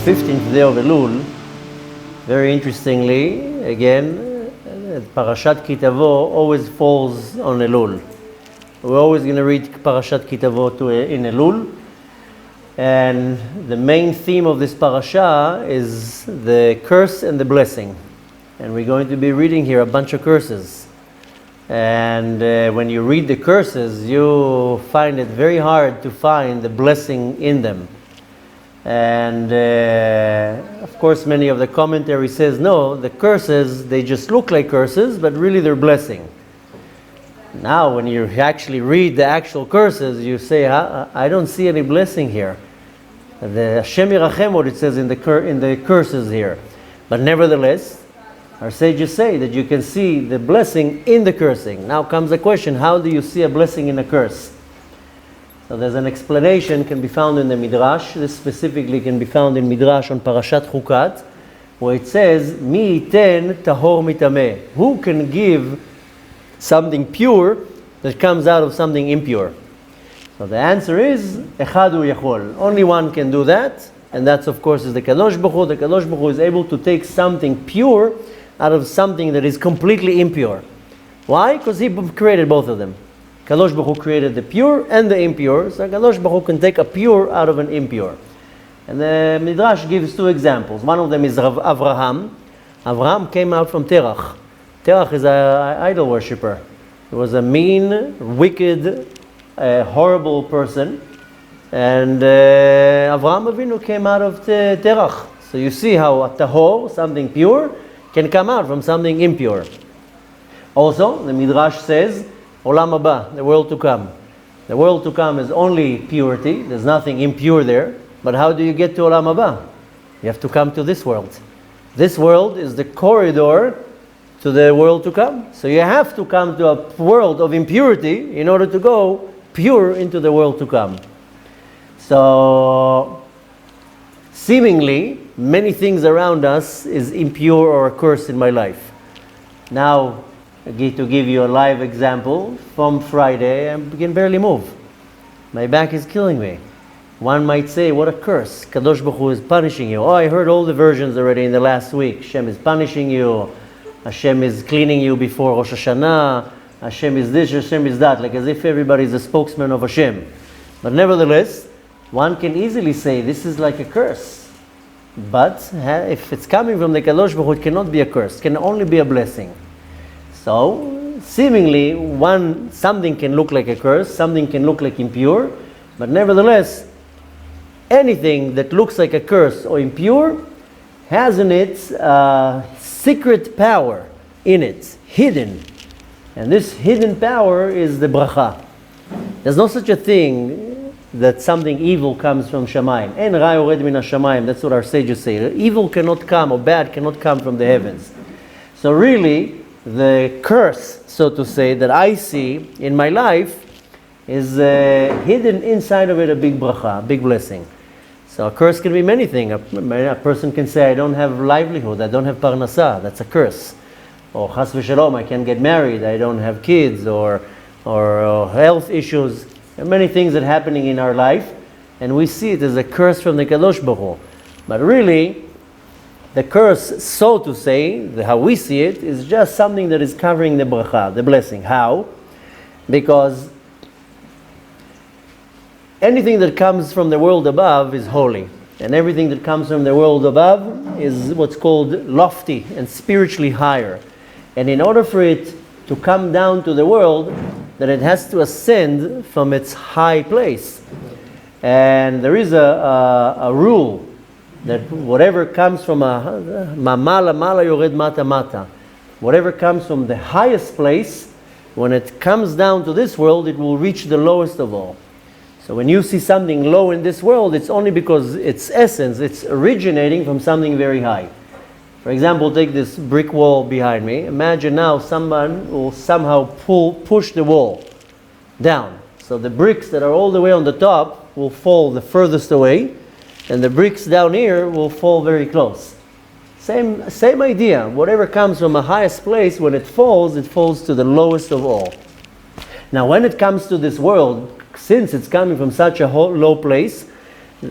15th day of Elul. Very interestingly, again, Parashat Ki Tavo always falls on Elul. We're always going to read Parashat Ki Tavo in Elul. And the main theme of this parasha is the curse and the blessing. And we're going to be reading here a bunch of curses. And when you read the curses, you find it very hard to find the blessing in them. And of course, many of the commentary says, no, the curses, they just look like curses, but really they're blessing. Now, when you actually read the actual curses, you say, I don't see any blessing here. The Hashem Yirachemot, it says in the curses here. But nevertheless, our sages say that you can see the blessing in the cursing. Now comes the question, how do you see a blessing in a curse? So there's an explanation, can be found in the Midrash. This specifically can be found in Midrash on Parashat Chukat, where it says, Mi iten tahor mitameh. Who can give something pure that comes out of something impure? So the answer is, Echad hu yachol. Only one can do that, and that's of course is the Kadosh Baruch Hu. The Kadosh Baruch Hu is able to take something pure out of something that is completely impure. Why? Because He created both of them. Kadosh Baruch Hu created the pure and the impure, so Kadosh Baruch Hu can take a pure out of an impure. And the Midrash gives two examples. One of them is Avraham. Avraham came out from Terach. Terach is an idol worshipper. He was a mean, wicked, horrible person. And Avraham Avinu came out of Terach. So you see how a tahor, something pure, can come out from something impure. Also, the Midrash says, Olam Haba, the world to come. The world to come is only purity. There's nothing impure there. But how do you get to Olam Haba? You have to come to this world. This world is the corridor to the world to come. So you have to come to a world of impurity in order to go pure into the world to come. So, seemingly, many things around us is impure or a curse in my life. Now, to give you a live example, from Friday, I can barely move. My back is killing me. One might say, what a curse. Kadosh Baruch Hu is punishing you. Oh, I heard all the versions already in the last week. Hashem is punishing you. Hashem is cleaning you before Rosh Hashanah. Hashem is this, Hashem is that. Like as if everybody is a spokesman of Hashem. But nevertheless, one can easily say, this is like a curse. But if it's coming from the Kadosh Baruch Hu, it cannot be a curse. It can only be a blessing. So, seemingly, something can look like a curse, something can look like impure, but nevertheless, anything that looks like a curse or impure has in it secret power in it, hidden. And this hidden power is the bracha. There's no such a thing that something evil comes from Shamayim. En ra yored min hashamayim, that's what our sages say. Evil cannot come, or bad cannot come from the heavens. So really, the curse, so to say, that I see in my life is hidden inside of it a big bracha, a big blessing. So a curse can be many things. A person can say, I don't have livelihood, I don't have parnasa, that's a curse. Or chas v'shalom, I can't get married, I don't have kids, or health issues. There are many things that are happening in our life, and we see it as a curse from the Kadosh Baruch Hu. But really, the curse, so to say, how we see it, is just something that is covering the bracha, the blessing. How? Because anything that comes from the world above is holy. And everything that comes from the world above is what's called lofty and spiritually higher. And in order for it to come down to the world, then it has to ascend from its high place. And there is a rule that whatever comes from mala yored mata mata, whatever comes from the highest place, when it comes down to this world, it will reach the lowest of all. So when you see something low in this world, it's only because its essence, it's originating from something very high. For example, take this brick wall behind me. Imagine now someone will somehow push the wall down. So the bricks that are all the way on the top will fall the furthest away, and the bricks down here will fall very close. Same idea. Whatever comes from a highest place, when it falls to the lowest of all. Now when it comes to this world, since it's coming from such a low place,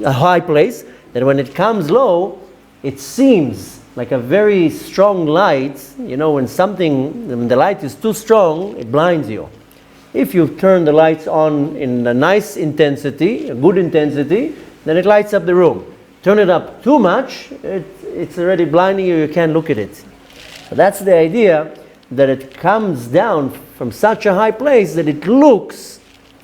a high place, that when it comes low, it seems like a very strong light. You know, when the light is too strong, it blinds you. If you turn the lights on in a nice intensity, a good intensity, then it lights up the room. Turn it up too much, it's already blinding you, you can't look at it. So that's the idea, that it comes down from such a high place that it looks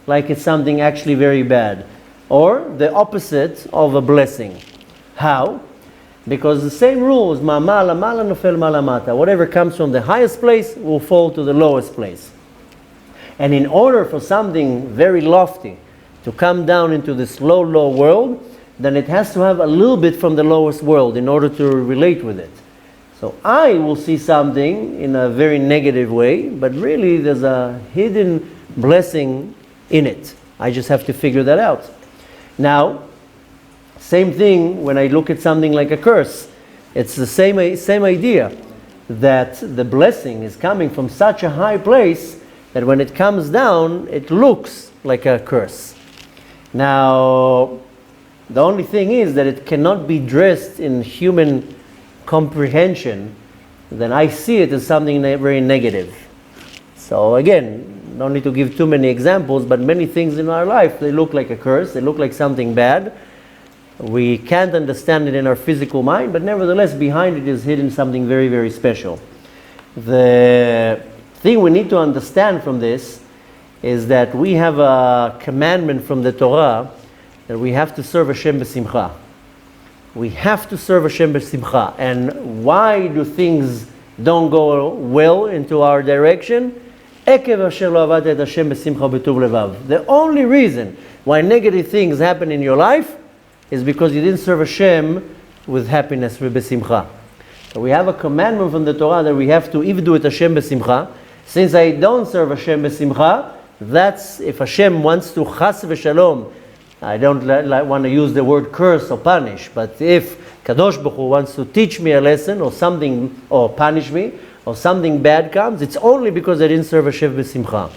like it's something actually very bad, or the opposite of a blessing. How? Because the same rule is ma'ala ma'ala nofel ma'lamata. Whatever comes from the highest place will fall to the lowest place. And in order for something very lofty to come down into this low world, then it has to have a little bit from the lowest world in order to relate with it. So I will see something in a very negative way, but really there's a hidden blessing in it. I just have to figure that out. Now, same thing when I look at something like a curse. It's the same idea, that the blessing is coming from such a high place that when it comes down, it looks like a curse. Now, the only thing is that it cannot be dressed in human comprehension. Then I see it as something very negative. So again, no need to give too many examples, but many things in our life, they look like a curse, they look like something bad. We can't understand it in our physical mind, but nevertheless, behind it is hidden something very, very special. The thing we need to understand from this is that we have a commandment from the Torah that we have to serve Hashem b'simcha. We have to serve Hashem b'simcha. And why do things don't go well into our direction? The only reason why negative things happen in your life is because you didn't serve Hashem with happiness, with b'simcha. So we have a commandment from the Torah that we have to ivdu et Hashem b'simcha. Since I don't serve Hashem b'simcha, that's if Hashem wants to chas v'shalom. I don't want to use the word curse or punish, but if Kadosh Baruch Hu wants to teach me a lesson or something, or punish me, or something bad comes, it's only because I didn't serve Hashem b'simcha.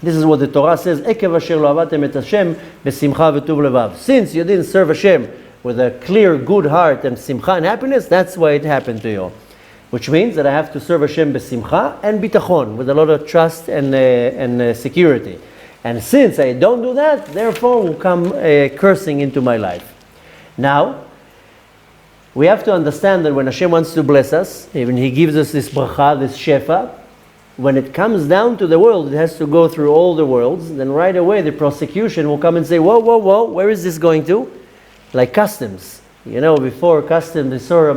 This is what the Torah says, Ekev asher lo avatem et Hashem b'simcha v'tuv levav. Since you didn't serve Hashem with a clear, good heart and simcha and happiness, that's why it happened to you. Which means that I have to serve Hashem b'simcha and bitachon, with a lot of trust and security. And since I don't do that, therefore will come cursing into my life. Now, we have to understand that when Hashem wants to bless us, even He gives us this bracha, this shefa, when it comes down to the world, it has to go through all the worlds, then right away the prosecution will come and say, whoa, where is this going to? Like customs. You know, before customs, they saw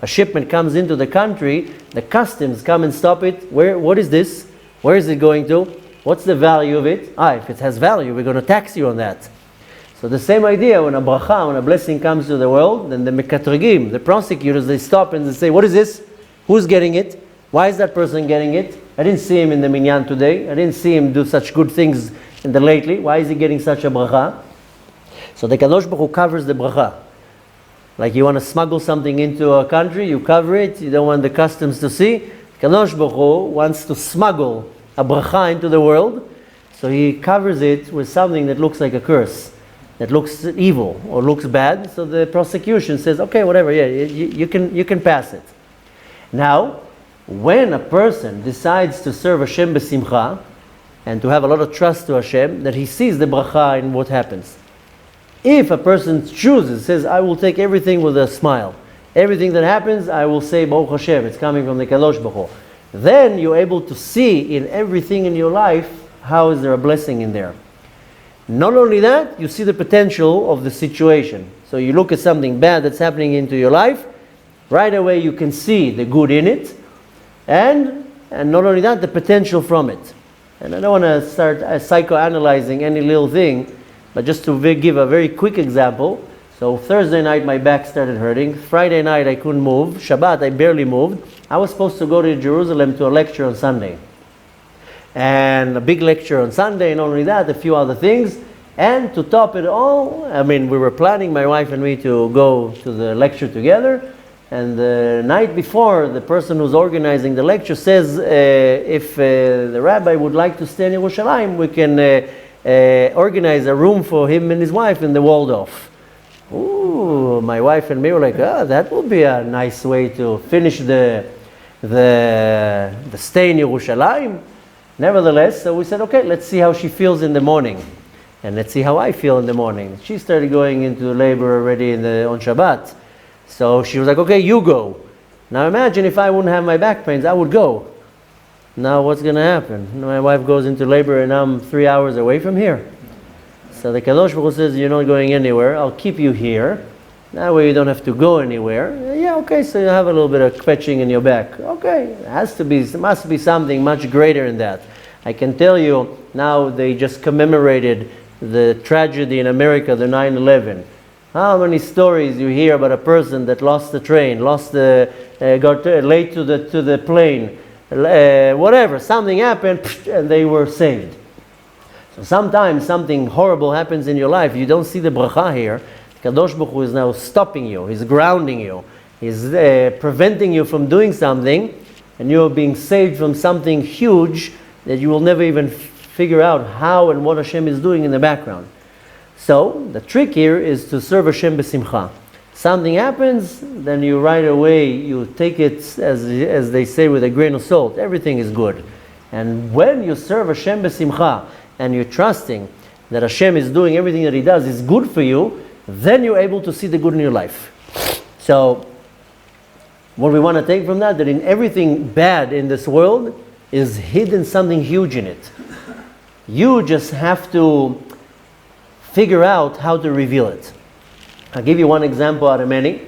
a shipment comes into the country, the customs come and stop it. What is this? Where is it going to? What's the value of it? If it has value, we're going to tax you on that. So the same idea, when a bracha, when a blessing comes to the world, then the mekatrigim, the prosecutors, they stop and they say, what is this? Who's getting it? Why is that person getting it? I didn't see him in the minyan today. I didn't see him do such good things in the lately. Why is he getting such a bracha? So the Kadosh Baruch Hu covers the bracha. Like you want to smuggle something into a country, you cover it, you don't want the customs to see. Kadosh Baruch Hu wants to smuggle a bracha into the world, so He covers it with something that looks like a curse, that looks evil or looks bad. So the prosecution says, okay, whatever, yeah, you can pass it. Now, when a person decides to serve Hashem b'simcha and to have a lot of trust to Hashem, that he sees the bracha in what happens. If a person chooses, says, I will take everything with a smile, everything that happens, I will say, Baruch Hashem, it's coming from the Kadosh Baruch Hu. Then you're able to see in everything in your life, how is there a blessing in there. Not only that, you see the potential of the situation. So you look at something bad that's happening into your life, right away you can see the good in it, and not only that, the potential from it. And I don't want to start psychoanalyzing any little thing, but just to give a very quick example. So Thursday night my back started hurting. Friday night I couldn't move. Shabbat I barely moved. I was supposed to go to Jerusalem to a lecture on Sunday. And a big lecture on Sunday, and not only that, a few other things. And to top it all, we were planning, my wife and me, to go to the lecture together. And the night before, the person who's organizing the lecture says, if the rabbi would like to stay in Yerushalayim, we can organize a room for him and his wife in the Waldorf. Ooh, my wife and me were like, that will be a nice way to finish the stay in Yerushalayim. Nevertheless, so we said, okay, let's see how she feels in the morning. And let's see how I feel in the morning. She started going into labor already on Shabbat. So she was like, okay, you go. Now imagine if I wouldn't have my back pains, I would go. Now what's going to happen? My wife goes into labor and I'm 3 hours away from here. So the Kadosh Baruch Hu says, you're not going anywhere. I'll keep you here. That way you don't have to go anywhere. Yeah, okay, so you have a little bit of quetching in your back. Okay, it must be something much greater than that. I can tell you, now they just commemorated the tragedy in America, the 9/11. How many stories you hear about a person that lost the train, got late to the plane, whatever, something happened, and they were saved. So sometimes something horrible happens in your life, you don't see the bracha here. Kadosh Baruch Hu is now stopping you, He's grounding you, He's preventing you from doing something, and you're being saved from something huge that you will never even figure out how and what Hashem is doing in the background. So the trick here is to serve Hashem b'simcha. Something happens, then you right away, you take it, as they say, with a grain of salt. Everything is good. And when you serve Hashem b'simcha, and you're trusting that Hashem is doing everything that He does is good for you, then you're able to see the good in your life. So, what we want to take from that in everything bad in this world is hidden something huge in it. You just have to figure out how to reveal it. I'll give you one example out of many.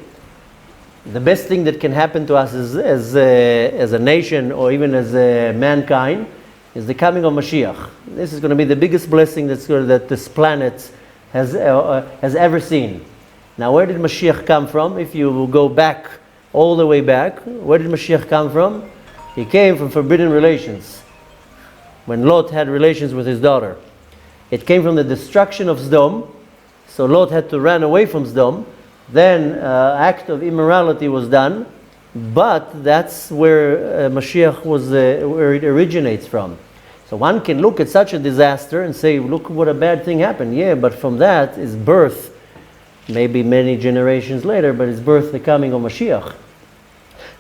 The best thing that can happen to us as a nation or even as mankind is the coming of Mashiach. This is going to be the biggest blessing that this planet has ever seen. Now, where did Mashiach come from? If you go back, all the way back, where did Mashiach come from? He came from forbidden relations. When Lot had relations with his daughter. It came from the destruction of Sodom. So Lot had to run away from Sodom. Then act of immorality was done. But that's where Mashiach was, where it originates from. So one can look at such a disaster and say, look what a bad thing happened. Yeah, but from that is birth, maybe many generations later, but it's birth the coming of Mashiach.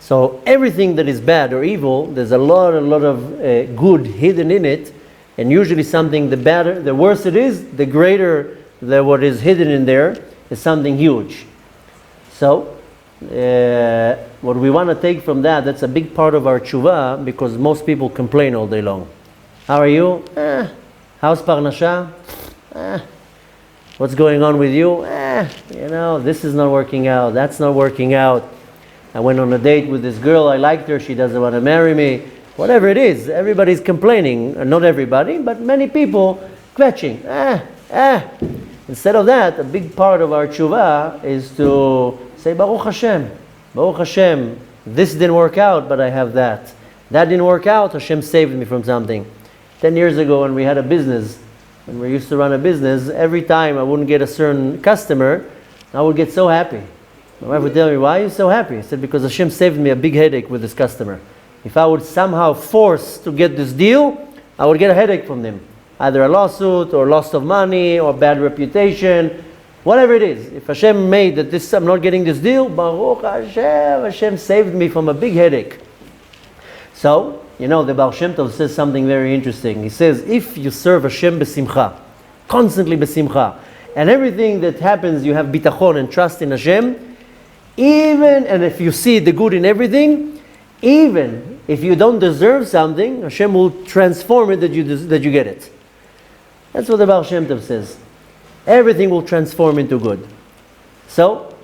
So everything that is bad or evil, there's a lot of good hidden in it. And usually something, the worse it is, the greater what is hidden in there is something huge. So, what we want to take from that's a big part of our teshuvah, because most people complain all day long. How are you? How's Parnasha? What's going on with you? This is not working out, that's not working out. I went on a date with this girl, I liked her, she doesn't want to marry me. Whatever it is, everybody's complaining. Not everybody, but many people kvetching. Instead of that, a big part of our teshuvah is to say, Baruch Hashem. Baruch Hashem, this didn't work out, but I have that. That didn't work out, Hashem saved me from something. 10 years ago when we had a business, when we used to run a business, every time I wouldn't get a certain customer, I would get so happy. My wife would tell me, why are you so happy? I said, because Hashem saved me a big headache with this customer. If I would somehow force to get this deal, I would get a headache from them. Either a lawsuit or loss of money or bad reputation, whatever it is. If Hashem made that I'm not getting this deal, Baruch Hashem, Hashem saved me from a big headache. So, the Baal Shem Tov says something very interesting. He says, if you serve Hashem b'simcha, constantly b'simcha, and everything that happens you have bitachon and trust in Hashem, and if you see the good in everything, even if you don't deserve something, Hashem will transform it that you get it. That's what the Baal Shem Tov says. Everything will transform into good. So,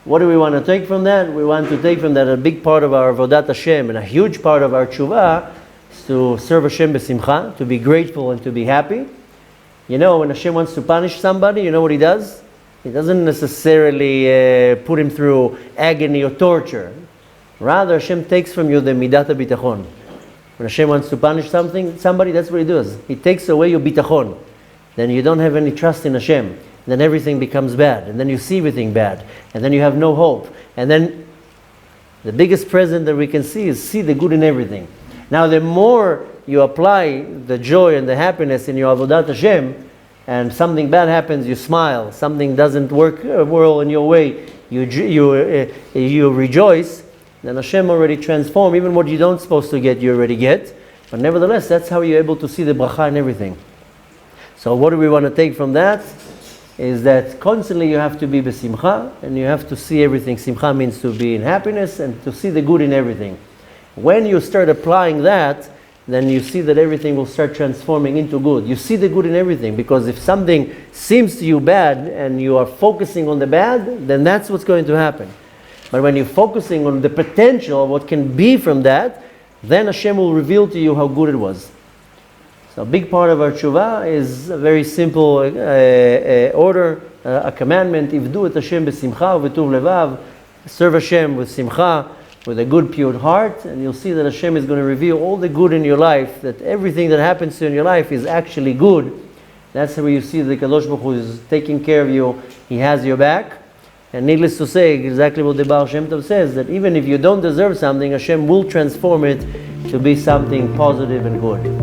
what do we want to take from that? We want to take from that a big part of our Avodat Hashem and a huge part of our teshuvah is to serve Hashem b'simcha, to be grateful and to be happy. When Hashem wants to punish somebody, you know what He does? He doesn't necessarily put him through agony or torture. Rather, Hashem takes from you the midat bitachon. When Hashem wants to punish somebody, that's what He does. He takes away your bitachon. Then you don't have any trust in Hashem. Then everything becomes bad. And then you see everything bad. And then you have no hope. And then the biggest present that we can see the good in everything. Now, the more you apply the joy and the happiness in your Avodat Hashem, and something bad happens, you smile. Something doesn't work well in your way, you rejoice. Then Hashem already transformed. Even what you don't supposed to get, you already get. But nevertheless, that's how you're able to see the bracha and everything. So what do we want to take from that? Is that constantly you have to be besimcha, and you have to see everything. Simcha means to be in happiness and to see the good in everything. When you start applying that, then you see that everything will start transforming into good. You see the good in everything, because if something seems to you bad and you are focusing on the bad, then that's what's going to happen. But when you're focusing on the potential of what can be from that, then Hashem will reveal to you how good it was. So a big part of our teshuvah is a very simple order, a commandment: Ivdu et Hashem b'simcha u'v'tuv levav. Serve Hashem with simcha, with a good, pure heart, and you'll see that Hashem is going to reveal all the good in your life, that everything that happens to you in your life is actually good. That's where you see that the Kadosh Baruch Hu is taking care of you. He has your back. And needless to say, exactly what the Baal Shem Tov says, that even if you don't deserve something, Hashem will transform it to be something positive and good.